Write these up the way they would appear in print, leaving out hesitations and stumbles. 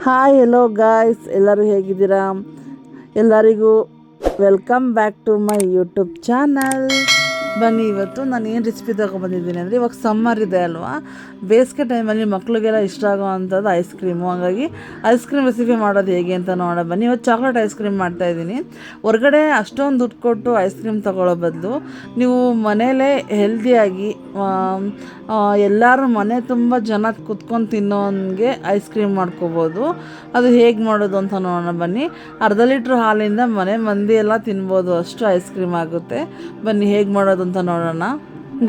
Hi hello guys, ಎಲ್ಲರೂ ಹೇಗಿದ್ದೀರಾ? ಎಲ್ಲರಿಗೂ welcome back to my YouTube channel. ಬನ್ನಿ, ಇವತ್ತು ನಾನು ಏನು ರೆಸಿಪಿ ತೊಗೊಬಂದಿದ್ದೀನಿ ಅಂದರೆ, ಇವಾಗ ಸಮ್ಮರ್ ಇದೆ ಅಲ್ವಾ, ಬೇಸಿಗೆ ಟೈಮಲ್ಲಿ ಮಕ್ಕಳಿಗೆಲ್ಲ ಇಷ್ಟ ಆಗೋವಂಥದ್ದು ಐಸ್ ಕ್ರೀಮು. ಹಾಗಾಗಿ ಐಸ್ ಕ್ರೀಮ್ ರೆಸಿಪಿ ಮಾಡೋದು ಹೇಗೆ ಅಂತ ನೋಡೋಣ ಬನ್ನಿ. ಇವತ್ತು ಚಾಕ್ಲೇಟ್ ಐಸ್ ಕ್ರೀಮ್ ಮಾಡ್ತಾಯಿದ್ದೀನಿ. ಹೊರಗಡೆ ಅಷ್ಟೊಂದು ದುಡ್ಡು ಕೊಟ್ಟು ಐಸ್ ಕ್ರೀಮ್ ತೊಗೊಳ್ಳೋ ಬದಲು ನೀವು ಮನೇಲೇ ಹೆಲ್ದಿಯಾಗಿ ಎಲ್ಲರೂ ಮನೆ ತುಂಬ ಜನ ಕುತ್ಕೊಂಡು ತಿನ್ನೋಂಗೆ ಐಸ್ ಕ್ರೀಮ್ ಮಾಡ್ಕೋಬೋದು. ಅದು ಹೇಗೆ ಮಾಡೋದು ಅಂತ ನೋಡೋಣ ಬನ್ನಿ. ಅರ್ಧ ಲೀಟ್ರ್ ಹಾಲಿಂದ ಮನೆ ಮಂದಿ ಎಲ್ಲ ತಿನ್ಬೋದು, ಅಷ್ಟು ಐಸ್ ಕ್ರೀಮ್ ಆಗುತ್ತೆ. ಬನ್ನಿ ಹೇಗೆ ಮಾಡೋದು ಅಂತ ನೋಡೋಣ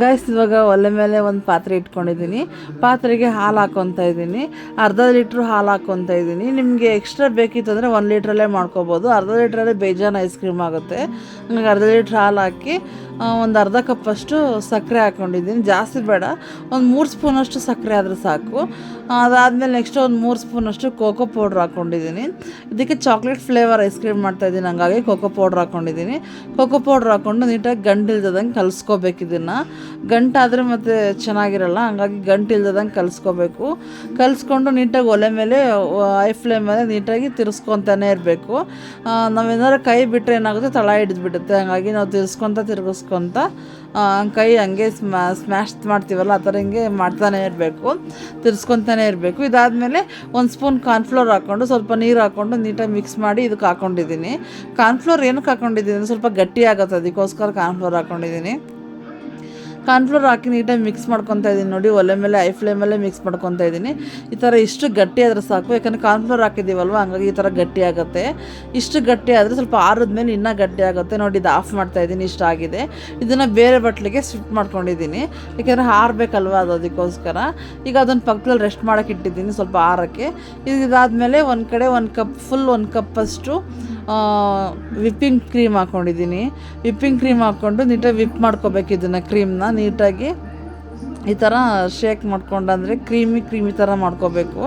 ಗೈಸ್. ಇವಾಗ ಒಲೆ ಮೇಲೆ ಒಂದು ಪಾತ್ರೆ ಇಟ್ಕೊಂಡಿದ್ದೀನಿ. ಪಾತ್ರೆಗೆ ಹಾಲು ಹಾಕ್ಕೊತಾ ಇದ್ದೀನಿ. ಅರ್ಧ ಲೀಟ್ರ್ ಹಾಲು ಹಾಕ್ಕೊತಾ ಇದ್ದೀನಿ. ನಿಮಗೆ ಎಕ್ಸ್ಟ್ರಾ ಬೇಕಿತ್ತು ಅಂದರೆ 1 ಲೀಟ್ರಲ್ಲೇ ಮಾಡ್ಕೋಬೋದು. ಅರ್ಧ ಲೀಟ್ರಲ್ಲೇ ಬೇಜಾನ್ ಐಸ್ ಕ್ರೀಮ್ ಆಗುತ್ತೆ. ನನಗೆ ಅರ್ಧ ಲೀಟ್ರ್ ಹಾಲು ಹಾಕಿ ಒಂದು ಅರ್ಧ ಕಪ್ಪಷ್ಟು ಸಕ್ಕರೆ ಹಾಕ್ಕೊಂಡಿದ್ದೀನಿ. ಜಾಸ್ತಿ ಬೇಡ, ಒಂದು 3 ಸ್ಪೂನಷ್ಟು ಸಕ್ಕರೆ ಆದರೆ ಸಾಕು. ಅದಾದಮೇಲೆ ನೆಕ್ಸ್ಟ್ ಒಂದು 3 ಸ್ಪೂನಷ್ಟು ಕೋಕೋ ಪೌಡ್ರ್ ಹಾಕ್ಕೊಂಡಿದ್ದೀನಿ. ಇದಕ್ಕೆ ಚಾಕ್ಲೇಟ್ ಫ್ಲೇವರ್ ಐಸ್ ಕ್ರೀಮ್ ಮಾಡ್ತಾಯಿದ್ದೀನಿ, ಹಂಗಾಗಿ ಕೋಕೋ ಪೌಡ್ರ್ ಹಾಕ್ಕೊಂಡಿದ್ದೀನಿ. ಕೋಕೋ ಪೌಡ್ರ್ ಹಾಕ್ಕೊಂಡು ನೀಟಾಗಿ ಗಂಟು ಇಲ್ದಂಗೆ ಕಲಿಸ್ಕೋಬೇಕು. ಇದನ್ನು ಗಂಟಾದರೆ ಮತ್ತು ಚೆನ್ನಾಗಿರಲ್ಲ, ಹಂಗಾಗಿ ಗಂಟು ಇಲ್ದಂಗೆ ಕಲಿಸ್ಕೊಂಡು ನೀಟಾಗಿ ಒಲೆ ಮೇಲೆ ಹೈ ಫ್ಲೇಮ್ ಮೇಲೆ ನೀಟಾಗಿ ತಿರ್ಸ್ಕೊತಾನೆ ಇರಬೇಕು. ನಾವೇನಾದ್ರು ಕೈ ಬಿಟ್ಟರೆ ಏನಾಗುತ್ತೆ, ತಳ ಹಿಡಿದ್ಬಿಡುತ್ತೆ. ಹಾಗಾಗಿ ನಾವು ತಿರ್ಗಿಸ್ಕೊತ ಕೈ ಹಂಗೆ ಸ್ಮ್ಯಾಶ್ ಮಾಡ್ತೀವಲ್ಲ, ಆ ಥರ ಹಿಂಗೆ ಮಾಡ್ತಾನೆ ಇರಬೇಕು, ತಿರ್ಸ್ಕೊತಾನೆ ಇರಬೇಕು. ಇದಾದಮೇಲೆ 1 ಸ್ಪೂನ್ ಕಾರ್ನ್ಫ್ಲೋರ್ ಹಾಕ್ಕೊಂಡು ಸ್ವಲ್ಪ ನೀರು ಹಾಕ್ಕೊಂಡು ನೀಟಾಗಿ ಮಿಕ್ಸ್ ಮಾಡಿ ಇದಕ್ಕೆ ಹಾಕ್ಕೊಂಡಿದ್ದೀನಿ. ಕಾರ್ನ್ಫ್ಲೋರ್ ಏನಕ್ಕೆ ಹಾಕ್ಕೊಂಡಿದ್ದೀನಿ, ಸ್ವಲ್ಪ ಗಟ್ಟಿ ಆಗುತ್ತೆ, ಅದಕ್ಕೋಸ್ಕರ ಕಾರ್ನ್ಫ್ಲೋರ್ ಹಾಕ್ಕೊಂಡಿದ್ದೀನಿ. ಕಾರ್ನ್ಫ್ಲೋರ್ ಹಾಕಿ ನೀಟಾಗಿ ಮಿಕ್ಸ್ ಮಾಡ್ಕೊತಾ ಇದ್ದೀನಿ. ನೋಡಿ, ಒಲೆ ಮೇಲೆ ಹೈ ಫ್ಲೇಮಲ್ಲೇ ಮಿಕ್ಸ್ ಮಾಡ್ಕೊತಾ ಇದ್ದೀನಿ. ಈ ಥರ ಇಷ್ಟು ಗಟ್ಟಿ ಆದರೆ ಸಾಕು, ಯಾಕಂದರೆ ಕಾರ್ನ್ಫ್ಲೋರ್ ಹಾಕಿದ್ದೀವಲ್ವ, ಹಂಗಾಗಿ ಈ ಥರ ಗಟ್ಟಿ ಆಗುತ್ತೆ. ಇಷ್ಟು ಗಟ್ಟಿ ಆದರೆ ಸ್ವಲ್ಪ ಆರಿದ್ಮೇಲೆ ಇನ್ನೂ ಗಟ್ಟಿ ಆಗುತ್ತೆ. ನೋಡಿ, ಇದು ಆಫ್ ಮಾಡ್ತಾಯಿದ್ದೀನಿ. ಇಷ್ಟ ಆಗಿದೆ. ಇದನ್ನು ಬೇರೆ ಬಟ್ಲಿಗೆ ಶಿಫ್ಟ್ ಮಾಡ್ಕೊಂಡಿದ್ದೀನಿ, ಯಾಕೆಂದರೆ ಆರಬೇಕಲ್ವ, ಅದಕ್ಕೋಸ್ಕರ. ಈಗ ಅದನ್ನು ಪಕ್ಕದಲ್ಲಿ ರೆಸ್ಟ್ ಮಾಡೋಕ್ಕೆ ಇಟ್ಟಿದ್ದೀನಿ, ಸ್ವಲ್ಪ ಆರಕ್ಕೆ. ಇದಾದಮೇಲೆ ಒಂದು ಕಡೆ 1 ಕಪ್ಪಷ್ಟು ವಿಪ್ಪಿಂಗ್ ಕ್ರೀಮ್ ಹಾಕ್ಕೊಂಡಿದ್ದೀನಿ. ವಿಪ್ಪಿಂಗ್ ಕ್ರೀಮ್ ಹಾಕ್ಕೊಂಡು ನೀಟಾಗಿ ವಿಪ್ ಮಾಡ್ಕೋಬೇಕು ಇದನ್ನು, ಕ್ರೀಮ್ನ ನೀಟಾಗಿ ಈ ಥರ ಶೇಕ್ ಮಾಡ್ಕೊಂಡು, ಅಂದರೆ ಕ್ರೀಮಿ ಥರ ಮಾಡ್ಕೋಬೇಕು.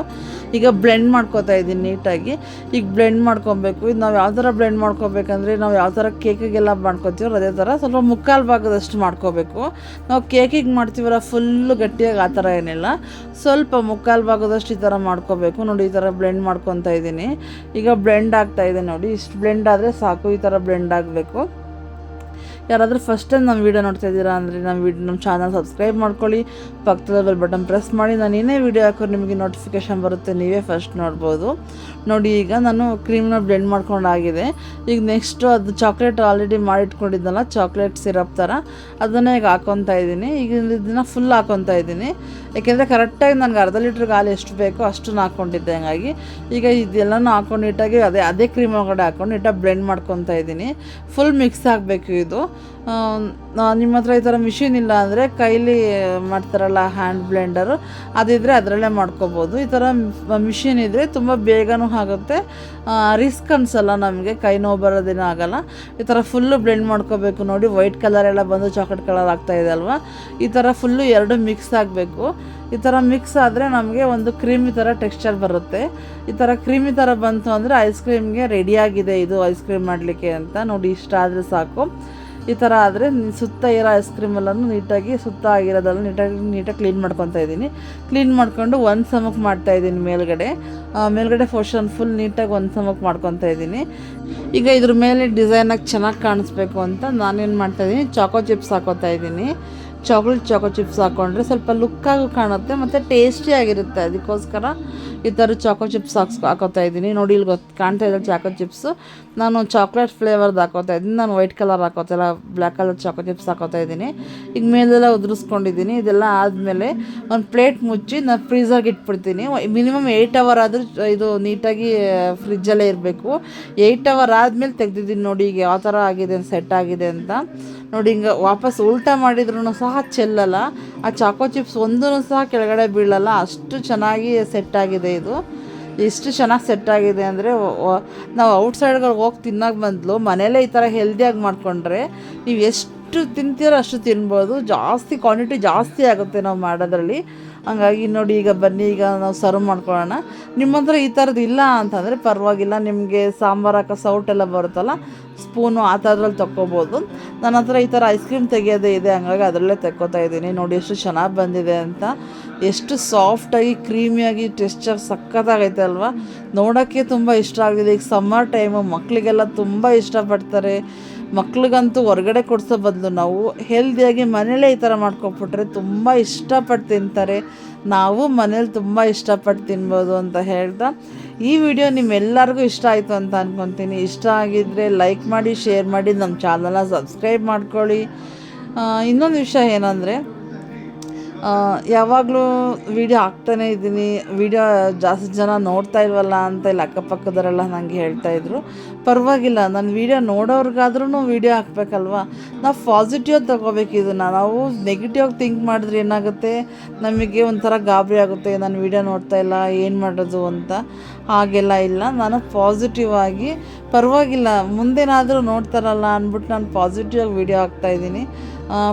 ಈಗ ಬ್ಲೆಂಡ್ ಮಾಡ್ಕೋತಾ ಇದ್ದೀನಿ ನೀಟಾಗಿ. ಈಗ ಬ್ಲೆಂಡ್ ಮಾಡ್ಕೊಬೇಕು. ಇದು ನಾವು ಯಾವ ಥರ ಬ್ಲೆಂಡ್ ಮಾಡ್ಕೋಬೇಕಂದ್ರೆ, ನಾವು ಯಾವ ಥರ ಕೇಕಿಗೆಲ್ಲ ಮಾಡ್ಕೊತೀವೋ ಅದೇ ಥರ ಸ್ವಲ್ಪ ಮುಕ್ಕಾಲು ಭಾಗದಷ್ಟು ಮಾಡ್ಕೋಬೇಕು. ನಾವು ಕೇಕಿಗೆ ಮಾಡ್ತೀವಲ್ಲ ಫುಲ್ಲು ಗಟ್ಟಿಯಾಗಿ, ಆ ಥರ ಏನಿಲ್ಲ, ಸ್ವಲ್ಪ ಮುಕ್ಕಾಲು ಭಾಗದಷ್ಟು ಈ ಥರ ಮಾಡ್ಕೋಬೇಕು. ನೋಡಿ, ಈ ಥರ ಬ್ಲೆಂಡ್ ಮಾಡ್ಕೊತಾ ಇದ್ದೀನಿ. ಈಗ ಬ್ಲೆಂಡ್ ಆಗ್ತಾಯಿದೆ ನೋಡಿ, ಇಷ್ಟು ಬ್ಲೆಂಡ್ ಆದರೆ ಸಾಕು. ಈ ಥರ ಬ್ಲೆಂಡ್ ಆಗಬೇಕು. ಯಾರಾದರೂ ಫಸ್ಟ್ ಟೈಮ್ ನಮ್ಮ ವೀಡಿಯೋ ನೋಡ್ತಾ ಇದ್ದೀರಾ ಅಂದರೆ ನಮ್ಮ ಚಾನಲ್ ಸಬ್ಸ್ಕ್ರೈಬ್ ಮಾಡ್ಕೊಳ್ಳಿ, ಪಕ್ಕದ ಬೆಲ್ ಬಟನ್ ಪ್ರೆಸ್ ಮಾಡಿ. ನಾನು ಏನೇ ವೀಡಿಯೋ ಹಾಕೋರು ನಿಮಗೆ ನೋಟಿಫಿಕೇಷನ್ ಬರುತ್ತೆ, ನೀವೇ ಫಸ್ಟ್ ನೋಡ್ಬೋದು. ನೋಡಿ, ಈಗ ನಾನು ಕ್ರೀಮ್ನ ಬ್ಲೆಂಡ್ ಮಾಡ್ಕೊಂಡಾಗಿದೆ. ಈಗ ನೆಕ್ಸ್ಟು ಅದು ಚಾಕ್ಲೇಟ್ ಆಲ್ರೆಡಿ ಮಾಡಿಟ್ಕೊಂಡಿದ್ದಲ್ಲ, ಚಾಕ್ಲೇಟ್ ಸಿರಪ್ ಥರ, ಅದನ್ನೇ ಈಗ ಹಾಕ್ಕೊತಾ ಇದ್ದೀನಿ. ಈಗ ಇದನ್ನು ಫುಲ್ ಹಾಕ್ಕೊತಾ ಇದ್ದೀನಿ, ಯಾಕೆಂದರೆ ಕರೆಕ್ಟಾಗಿ ನನಗೆ ಅರ್ಧ ಲೀಟ್ರಿಗೆ ಹಾಲು ಎಷ್ಟು ಬೇಕೋ ಅಷ್ಟನ್ನು ಹಾಕ್ಕೊಂಡಿದ್ದೆ. ಹಂಗಾಗಿ ಈಗ ಇದೆಲ್ಲನೂ ಹಾಕ್ಕೊಂಡು ನೀಟಾಗಿ ಅದೇ ಕ್ರೀಮ್ ಒಳಗಡೆ ಹಾಕ್ಕೊಂಡು ನೀಟಾಗಿ ಬ್ಲೆಂಡ್ ಮಾಡ್ಕೊತಾ ಇದ್ದೀನಿ. ಫುಲ್ ಮಿಕ್ಸ್ ಆಗಬೇಕು ಇದು. ನಿಮ್ಮ ಹತ್ರ ಈ ಥರ ಮಿಷಿನ್ ಇಲ್ಲ ಅಂದರೆ ಕೈಲಿ ಮಾಡ್ತಾರಲ್ಲ ಹ್ಯಾಂಡ್ ಬ್ಲೆಂಡರು, ಅದಿದ್ದರೆ ಅದರಲ್ಲೇ ಮಾಡ್ಕೋಬೋದು. ಈ ಥರ ಮಿಷಿನ್ ಇದ್ದರೆ ತುಂಬ ಬೇಗನೂ ಆಗುತ್ತೆ, ರಿಸ್ಕ್ ಅನಿಸಲ್ಲ ನಮಗೆ, ಕೈ ನೋವು ಬರೋದೇನೂ ಆಗೋಲ್ಲ. ಈ ಥರ ಫುಲ್ಲು ಬ್ಲೆಂಡ್ ಮಾಡ್ಕೋಬೇಕು. ನೋಡಿ, ವೈಟ್ ಕಲರ್ ಎಲ್ಲ ಬಂದು ಚಾಕ್ಲೇಟ್ ಕಲರ್ ಆಗ್ತಾಯಿದೆ ಅಲ್ವಾ, ಈ ಥರ ಫುಲ್ಲು ಎರಡು ಮಿಕ್ಸ್ ಆಗಬೇಕು. ಈ ಥರ ಮಿಕ್ಸ್ ಆದರೆ ನಮಗೆ ಒಂದು ಕ್ರೀಮಿ ಥರ ಟೆಕ್ಸ್ಚರ್ ಬರುತ್ತೆ. ಈ ಥರ ಕ್ರೀಮಿ ಥರ ಬಂತು ಅಂದರೆ ಐಸ್ ಕ್ರೀಮ್ಗೆ ರೆಡಿಯಾಗಿದೆ ಇದು ಐಸ್ ಕ್ರೀಮ್ ಮಾಡಲಿಕ್ಕೆ ಅಂತ. ನೋಡಿ, ಇಷ್ಟ ಆದರೆ ಸಾಕು. ಈ ಥರ ಆದರೆ ಸುತ್ತ ಇರೋ ಐಸ್ ಕ್ರೀಮೆಲ್ಲನೂ ನೀಟಾಗಿ ಸುತ್ತ ಆಗಿರೋದೆಲ್ಲ ನೀಟಾಗಿ ಕ್ಲೀನ್ ಮಾಡ್ಕೊತಾ ಇದ್ದೀನಿ. ಕ್ಲೀನ್ ಮಾಡ್ಕೊಂಡು ಒಂದು ಸಮಕ್ಕೆ ಮಾಡ್ತಾಯಿದ್ದೀನಿ. ಮೇಲ್ಗಡೆ ಪೋರ್ಷನ್ ಫುಲ್ ನೀಟಾಗಿ ಒಂದು ಸಮಕ್ಕೆ ಮಾಡ್ಕೊತಾ ಇದ್ದೀನಿ. ಈಗ ಇದ್ರ ಮೇಲೆ ಡಿಸೈನಾಗಿ ಚೆನ್ನಾಗಿ ಕಾಣಿಸ್ಬೇಕು ಅಂತ ನಾನೇನು ಮಾಡ್ತಾಯಿದ್ದೀನಿ, ಚಾಕೋ ಚಿಪ್ಸ್ ಹಾಕೋತಾ ಇದ್ದೀನಿ. ಚಾಕೋ ಚಿಪ್ಸ್ ಹಾಕ್ಕೊಂಡ್ರೆ ಸ್ವಲ್ಪ ಲುಕ್ಕಾಗೂ ಕಾಣುತ್ತೆ ಮತ್ತು ಟೇಸ್ಟಿಯಾಗಿರುತ್ತೆ. ಅದಕ್ಕೋಸ್ಕರ ಈ ಥರ ಚಾಕೋ ಚಿಪ್ಸ್ ಹಾಕೋತಾ ಇದ್ದೀನಿ. ನೋಡಿ, ಇಲ್ಲಿ ಕಾಣ್ತಾ ಇದೆ ಚಾಕೋ ಚಿಪ್ಸು. ನಾನು ಚಾಕ್ಲೇಟ್ ಫ್ಲೇವರ್ದು ಹಾಕೋತಾ ಇದ್ದೀನಿ, ನಾನು ವೈಟ್ ಕಲರ್ ಹಾಕೋತಿಲ್ಲ, ಬ್ಲ್ಯಾಕ್ ಕಲರ್ ಚಾಕೋ ಚಿಪ್ಸ್ ಹಾಕೋತಾ ಇದ್ದೀನಿ. ಈಗ ಮೇಲೆಲ್ಲ ಉದುರಿಸ್ಕೊಂಡಿದ್ದೀನಿ. ಇದೆಲ್ಲ ಆದಮೇಲೆ ಒಂದು ಪ್ಲೇಟ್ ಮುಚ್ಚಿ ನಾನು ಫ್ರೀಝರ್ಗೆ ಇಟ್ಬಿಡ್ತೀನಿ. ಮಿನಿಮಮ್ 8 ಅವರ್ ಆದರೂ ಇದು ನೀಟಾಗಿ ಫ್ರಿಜ್ಜಲ್ಲೇ ಇರಬೇಕು. 8 ಅವರ್ ಆದಮೇಲೆ ತೆಗೆದಿದ್ದೀನಿ. ನೋಡಿ, ಈಗ ಯಾವ ಥರ ಆಗಿದೆ, ಸೆಟ್ ಆಗಿದೆ ಅಂತ. ನೋಡಿ, ಹಿಂಗೆ ವಾಪಸ್ ಉಲ್ಟಾ ಮಾಡಿದ್ರೂ ಸಹ ಚೆಲ್ಲಲ್ಲ, ಆ ಚಾಕೋ ಚಿಪ್ಸ್ ಒಂದೂ ಸಹ ಕೆಳಗಡೆ ಬೀಳಲ್ಲ, ಅಷ್ಟು ಚೆನ್ನಾಗಿ ಸೆಟ್ ಆಗಿದೆ ಇದು. ಎಷ್ಟು ಚೆನ್ನಾಗಿ ಸೆಟ್ ಆಗಿದೆ ಅಂದರೆ, ನಾವು ಔಟ್ಸೈಡ್ಗಳಿಗೆ ಹೋಗಿ ತಿನ್ನೋಕೆ ಬದಲು ಮನೇಲೇ ಈ ಥರ ಹೆಲ್ದಿಯಾಗಿ ಮಾಡಿಕೊಂಡ್ರೆ ನೀವು ಎಷ್ಟು ತಿಂತೀರೋ ಅಷ್ಟು ತಿನ್ಬೋದು. ಜಾಸ್ತಿ ಕ್ವಾಂಟಿಟಿ ಜಾಸ್ತಿ ಆಗುತ್ತೆ ನಾವು ಮಾಡೋದ್ರಲ್ಲಿ. ಹಂಗಾಗಿ ನೋಡಿ, ಈಗ ಬನ್ನಿ, ಈಗ ನಾವು ಸರ್ವ್ ಮಾಡ್ಕೊಳ್ಳೋಣ. ನಿಮ್ಮ ಹತ್ರ ಈ ಥರದ್ದು ಇಲ್ಲ ಅಂತಂದರೆ ಪರವಾಗಿಲ್ಲ, ನಿಮಗೆ ಸಾಂಬಾರು ಹಾಕೋ ಸೌಟೆಲ್ಲ ಬರುತ್ತಲ್ಲ, ಸ್ಪೂನು ಆ ಥರದ್ರಲ್ಲಿ ತೊಗೊಬೋದು. ನನ್ನ ಹತ್ರ ಈ ಥರ ಐಸ್ ಕ್ರೀಮ್ ತೆಗಿಯೋದೇ ಇದೆ, ಹಂಗಾಗಿ ಅದರಲ್ಲೇ ತೆಕ್ಕೋತಾ ಇದ್ದೀನಿ. ನೋಡಿ ಎಷ್ಟು ಚೆನ್ನಾಗಿ ಬಂದಿದೆ ಅಂತ, ಎಷ್ಟು ಸಾಫ್ಟಾಗಿ ಕ್ರೀಮಿಯಾಗಿ ಟೆಕ್ಸ್ಚರ್ ಸಖತ್ತಾಗೈತೆ ಅಲ್ವಾ. ನೋಡೋಕ್ಕೆ ತುಂಬ ಇಷ್ಟ ಆಗಿದೆ. ಈಗ ಸಮ್ಮರ್ ಟೈಮು, ಮಕ್ಕಳಿಗೆಲ್ಲ ತುಂಬ ಇಷ್ಟಪಡ್ತಾರೆ. ಮಕ್ಳಿಗಂತೂ ಹೊರಗಡೆ ಕೊಡಿಸೋ ಬದಲು ನಾವು ಹೆಲ್ದಿಯಾಗಿ ಮನೇಲೇ ಈ ಥರ ಮಾಡ್ಕೊಬಿಟ್ರೆ ತುಂಬ ಇಷ್ಟಪಟ್ಟು ತಿಂತಾರೆ. ನಾವು ಮನೇಲಿ ತುಂಬ ಇಷ್ಟಪಟ್ಟು ತಿನ್ಬೋದು ಅಂತ ಹೇಳ್ತಾ, ಈ ವಿಡಿಯೋ ನಿಮ್ಮೆಲ್ಲರಿಗೂ ಇಷ್ಟ ಆಯಿತು ಅಂತ ಅಂದ್ಕೊತೀನಿ. ಇಷ್ಟ ಆಗಿದ್ದರೆ ಲೈಕ್ ಮಾಡಿ, ಶೇರ್ ಮಾಡಿ, ನಮ್ಮ ಚಾನಲ್ನ ಸಬ್ಸ್ಕ್ರೈಬ್ ಮಾಡ್ಕೊಳ್ಳಿ. ಇನ್ನೊಂದು ವಿಷಯ ಏನಂದರೆ, ಯಾವಾಗಲೂ ವೀಡಿಯೋ ಹಾಕ್ತಾನೇ ಇದ್ದೀನಿ, ವೀಡಿಯೋ ಜಾಸ್ತಿ ಜನ ನೋಡ್ತಾ ಇಲ್ವಲ್ಲ ಅಂತ ಇಲ್ಲಿ ಅಕ್ಕಪಕ್ಕದವರೆಲ್ಲ ನನಗೆ ಹೇಳ್ತಾಯಿದ್ರು. ಪರವಾಗಿಲ್ಲ, ನಾನು ವೀಡಿಯೋ ನೋಡೋರ್ಗಾದ್ರೂ ವೀಡಿಯೋ ಹಾಕ್ಬೇಕಲ್ವ. ನಾವು ಪಾಸಿಟಿವ್ ತೊಗೋಬೇಕು ಇದನ್ನು. ನಾವು ನೆಗೆಟಿವ್ ಥಿಂಕ್ ಮಾಡಿದ್ರೆ ಏನಾಗುತ್ತೆ, ನಮಗೆ ಒಂಥರ ಗಾಬರಿ ಆಗುತ್ತೆ, ನಾನು ವೀಡಿಯೋ ನೋಡ್ತಾ ಇಲ್ಲ, ಏನು ಮಾಡೋದು ಅಂತ. ಹಾಗೆಲ್ಲ ಇಲ್ಲ, ನಾನು ಪಾಸಿಟಿವ್ ಆಗಿ ಪರವಾಗಿಲ್ಲ ಮುಂದೇನಾದರೂ ನೋಡ್ತಾರಲ್ಲ ಅಂದ್ಬಿಟ್ಟು ನಾನು ಪಾಸಿಟಿವ್ ಆಗಿ ವೀಡಿಯೋ ಹಾಕ್ತಾಯಿದ್ದೀನಿ.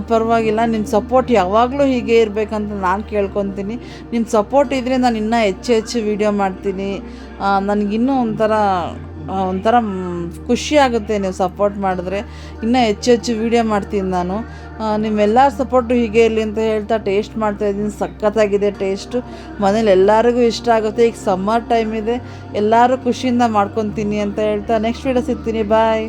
ಪರವಾಗಿಲ್ಲ, ನಿಮ್ಮ ಸಪೋರ್ಟ್ ಯಾವಾಗಲೂ ಹೀಗೆ ಇರಬೇಕಂತ ನಾನು ಕೇಳ್ಕೊತೀನಿ. ನಿಮ್ಮ ಸಪೋರ್ಟ್ ಇದ್ದರೆ ನಾನು ಇನ್ನೂ ಹೆಚ್ಚು ವೀಡಿಯೋ ಮಾಡ್ತೀನಿ. ನನಗಿನ್ನೂ ಒಂಥರ ಖುಷಿ ಆಗುತ್ತೆ ನೀವು ಸಪೋರ್ಟ್ ಮಾಡಿದ್ರೆ. ಇನ್ನೂ ಹೆಚ್ಚು ವೀಡಿಯೋ ಮಾಡ್ತೀನಿ ನಾನು. ನಿಮ್ಮೆಲ್ಲರ ಸಪೋರ್ಟು ಹೀಗೆ ಇರಲಿ ಅಂತ ಹೇಳ್ತಾ ಟೇಸ್ಟ್ ಮಾಡ್ತಾಯಿದ್ದೀನಿ. ಸಖತ್ತಾಗಿದೆ ಟೇಸ್ಟು, ಮನೇಲಿ ಎಲ್ಲರಿಗೂ ಇಷ್ಟ ಆಗುತ್ತೆ. ಈಗ ಸಮ್ಮರ್ ಟೈಮ್ ಇದೆ, ಎಲ್ಲರೂ ಖುಷಿಯಿಂದ ಮಾಡ್ಕೊತೀನಿ ಅಂತ ಹೇಳ್ತಾ ನೆಕ್ಸ್ಟ್ ವೀಡಿಯೋ ಸಿಗ್ತೀನಿ. ಬಾಯ್.